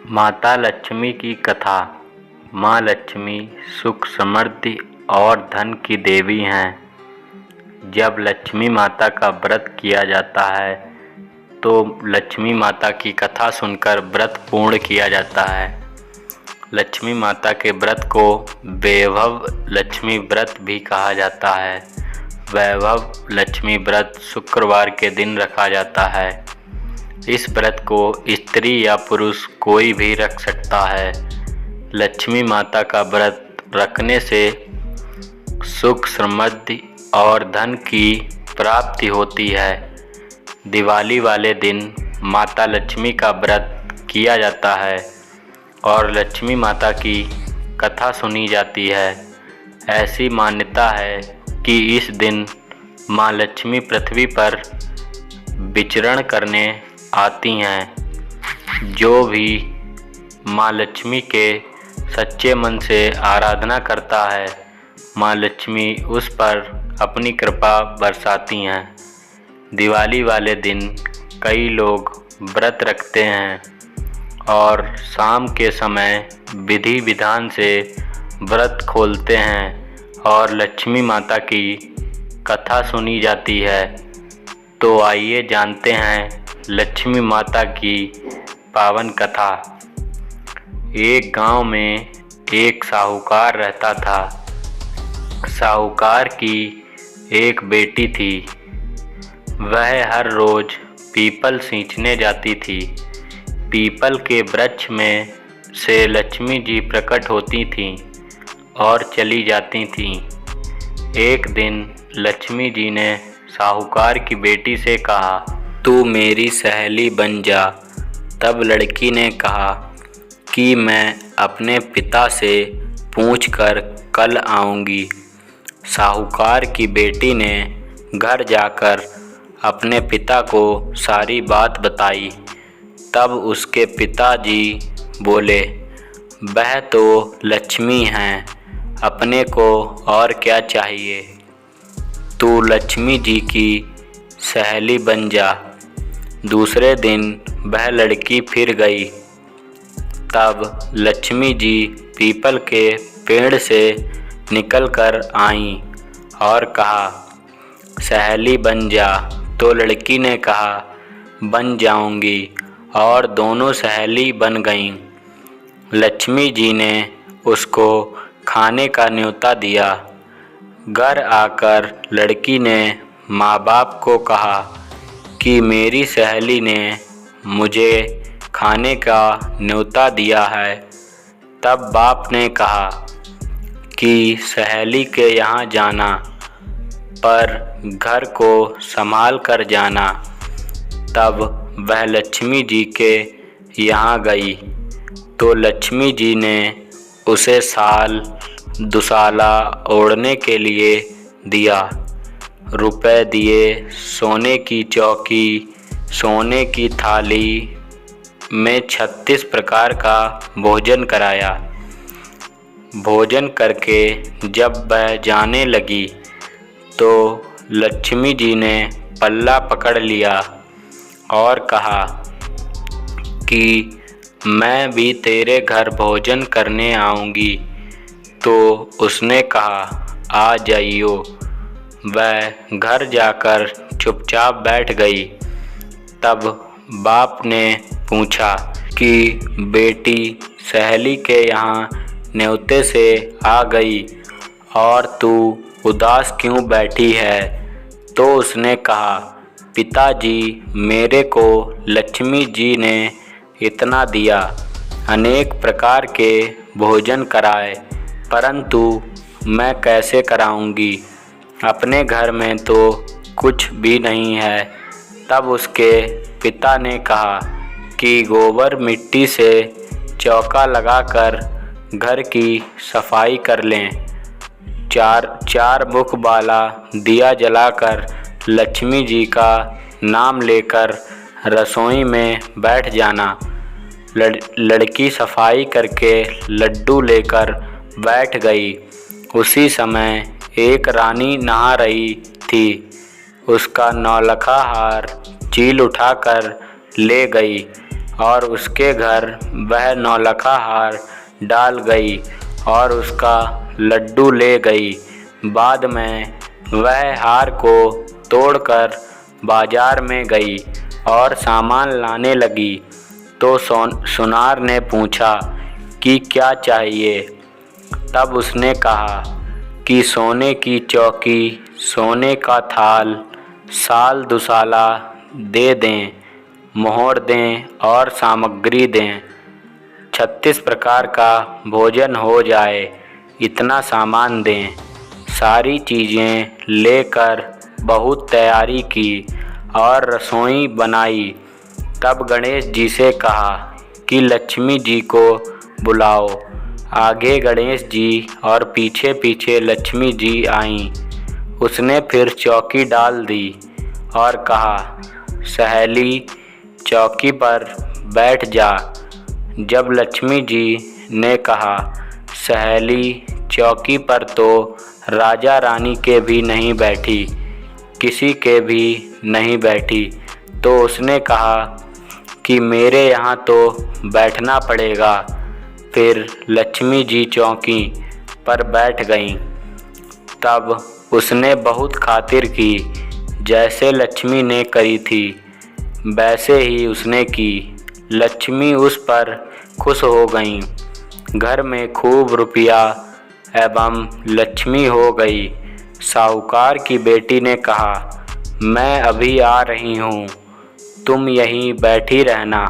माता लक्ष्मी की कथा। माँ लक्ष्मी सुख समृद्धि और धन की देवी हैं। जब लक्ष्मी माता का व्रत किया जाता है तो लक्ष्मी माता की कथा सुनकर व्रत पूर्ण किया जाता है। लक्ष्मी माता के व्रत को वैभव लक्ष्मी व्रत भी कहा जाता है। वैभव लक्ष्मी व्रत शुक्रवार के दिन रखा जाता है। इस व्रत को स्त्री या पुरुष कोई भी रख सकता है। लक्ष्मी माता का व्रत रखने से सुख समृद्धि और धन की प्राप्ति होती है। दिवाली वाले दिन माता लक्ष्मी का व्रत किया जाता है और लक्ष्मी माता की कथा सुनी जाती है। ऐसी मान्यता है कि इस दिन माँ लक्ष्मी पृथ्वी पर विचरण करने आती हैं। जो भी माँ लक्ष्मी के सच्चे मन से आराधना करता है, माँ लक्ष्मी उस पर अपनी कृपा बरसाती हैं। दिवाली वाले दिन कई लोग व्रत रखते हैं और शाम के समय विधि विधान से व्रत खोलते हैं और लक्ष्मी माता की कथा सुनी जाती है। तो आइए जानते हैं लक्ष्मी माता की पावन कथा। एक गांव में एक साहूकार रहता था। साहूकार की एक बेटी थी। वह हर रोज पीपल सींचने जाती थी। पीपल के वृक्ष में से लक्ष्मी जी प्रकट होती थीं और चली जाती थीं। एक दिन लक्ष्मी जी ने साहूकार की बेटी से कहा, तू मेरी सहेली बन जा। तब लड़की ने कहा कि मैं अपने पिता से पूछकर कल आऊँगी। साहूकार की बेटी ने घर जाकर अपने पिता को सारी बात बताई। तब उसके पिताजी बोले, वह तो लक्ष्मी हैं, अपने को और क्या चाहिए। तू लक्ष्मी जी की सहेली बन जा। दूसरे दिन वह लड़की फिर गई। तब लक्ष्मी जी पीपल के पेड़ से निकलकर आईं और कहा, सहेली बन जा। तो लड़की ने कहा, बन जाऊंगी, और दोनों सहेली बन गईं। लक्ष्मी जी ने उसको खाने का न्योता दिया। घर आकर लड़की ने माँ बाप को कहा कि मेरी सहेली ने मुझे खाने का न्योता दिया है। तब बाप ने कहा कि सहेली के यहाँ जाना, पर घर को संभाल कर जाना। तब वह लक्ष्मी जी के यहाँ गई तो लक्ष्मी जी ने उसे शाल दुशाला ओढ़ने के लिए दिया। रुपए दिए, सोने की चौकी, सोने की थाली में 36 प्रकार का भोजन कराया। भोजन करके जब वह जाने लगी तो लक्ष्मी जी ने पल्ला पकड़ लिया और कहा कि मैं भी तेरे घर भोजन करने आऊँगी। तो उसने कहा, आ जाइयो। वह घर जाकर चुपचाप बैठ गई। तब बाप ने पूछा कि बेटी सहेली के यहाँ न्योते से आ गई और तू उदास क्यों बैठी है। तो उसने कहा, पिताजी, मेरे को लक्ष्मी जी ने इतना दिया, अनेक प्रकार के भोजन कराए, परंतु मैं कैसे कराऊंगी। अपने घर में तो कुछ भी नहीं है। तब उसके पिता ने कहा कि गोबर मिट्टी से चौका लगाकर घर की सफाई कर लें। चार मुख वाला दिया जलाकर लक्ष्मी जी का नाम लेकर रसोई में बैठ जाना। लड़की सफाई करके लड्डू लेकर बैठ गई। उसी समय एक रानी नहा रही थी। उसका नौलखा हार चील उठाकर ले गई और उसके घर वह नौलखा हार डाल गई और उसका लड्डू ले गई। बाद में वह हार को तोड़कर बाजार में गई और सामान लाने लगी तो सुनार ने पूछा कि क्या चाहिए। तब उसने कहा कि सोने की चौकी, सोने का थाल, साल दुसाला दे दें, मोहर दें और सामग्री दें। 36 प्रकार का भोजन हो जाए, इतना सामान दें। सारी चीज़ें लेकर बहुत तैयारी की और रसोई बनाई। तब गणेश जी से कहा कि लक्ष्मी जी को बुलाओ। आगे गणेश जी और पीछे पीछे लक्ष्मी जी आईं। उसने फिर चौकी डाल दी और कहा, सहेली चौकी पर बैठ जा। जब लक्ष्मी जी ने कहा, सहेली चौकी पर तो राजा रानी के भी नहीं बैठी, किसी के भी नहीं बैठी, तो उसने कहा कि मेरे यहाँ तो बैठना पड़ेगा। फिर लक्ष्मी जी चौकी पर बैठ गईं। तब उसने बहुत खातिर की, जैसे लक्ष्मी ने करी थी वैसे ही उसने की। लक्ष्मी उस पर खुश हो गईं। घर में खूब रुपया एवं लक्ष्मी हो गई। साहूकार की बेटी ने कहा, मैं अभी आ रही हूँ, तुम यहीं बैठी रहना।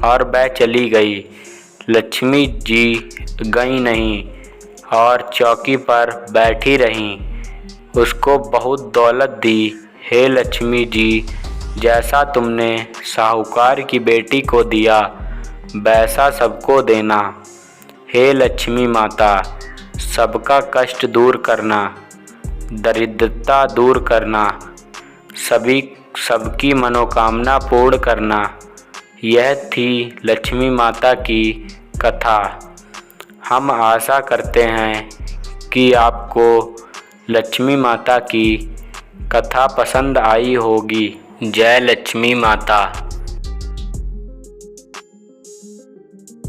और वह चली गई। लक्ष्मी जी गई नहीं और चौकी पर बैठी रहीं। उसको बहुत दौलत दी। हे लक्ष्मी जी, जैसा तुमने साहूकार की बेटी को दिया वैसा सबको देना। हे लक्ष्मी माता, सबका कष्ट दूर करना, दरिद्रता दूर करना, सबकी मनोकामना पूर्ण करना। यह थी लक्ष्मी माता की कथा। हम आशा करते हैं कि आपको लक्ष्मी माता की कथा पसंद आई होगी। जय लक्ष्मी माता।